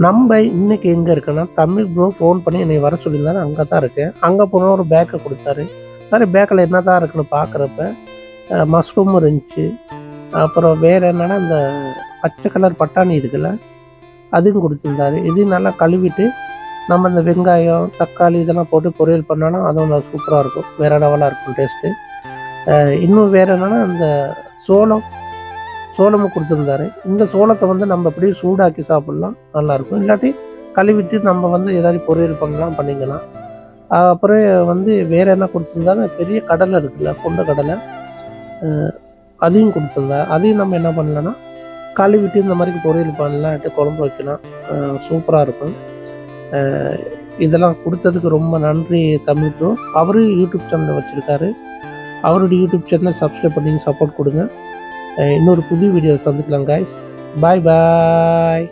நம்ம இன்னைக்கு எங்கே இருக்கேன்னா, தமிழ் ப்ரோ ஃபோன் பண்ணி என்னை வர சொல்லியிருந்தாரு. அங்கே தான் இருக்கேன். அங்கே போனால் ஒரு பேக்கை கொடுத்தாரு. சரி, பேக்கில் என்ன தான் இருக்குன்னு பார்க்குறப்ப மஷ்ரூம் இருந்துச்சு. அப்புறம் வேறு என்னென்னா இந்த பச்சை கலர் பட்டாணி இருக்குல்ல, அதுவும் கொடுத்துருந்தாரு. இதையும் நல்லா கழுவிட்டு நம்ம இந்த வெங்காயம், தக்காளி இதெல்லாம் போட்டு பொரியல் பண்ணோன்னா அதுவும் நல்லா சூப்பராக இருக்கும். வேறு லெவலாக இருக்கும் டேஸ்ட்டு. இன்னும் வேறு என்னென்னா இந்த சோளமும் கொடுத்துருந்தாரு. இந்த சோளத்தை வந்து நம்ம அப்படியே சூடாக்கி சாப்பிட்லாம், நல்லாயிருக்கும். இல்லாட்டி கழுவிட்டு நம்ம வந்து ஏதாவது பொரியல் பண்ணலாம், பண்ணிக்கலாம். அப்புறம் வந்து வேறு என்ன கொடுத்துருந்தாரு, பெரிய கடலை இருக்குல்ல, கொண்ட கடலை, அதையும் கொடுத்துருந்தா. அதையும் நம்ம என்ன பண்ணலான்னா கழுவிட்டு இந்த மாதிரி பொரியல் பண்ணலாம், இல்லாட்டி குழம்பு வைக்கலாம், சூப்பராக இருக்கும். இதெல்லாம் கொடுத்ததுக்கு ரொம்ப நன்றி தமிழ் ப்ரோ. அவரு யூடியூப் சேனலை வச்சுருக்காரு. அவருடைய யூடியூப் சேனலை சப்ஸ்கிரைப் பண்ணி சப்போர்ட் கொடுங்க. இன்னொரு புது வீடியோ சந்திக்கலாம் கைஸ். பாய் பாய்.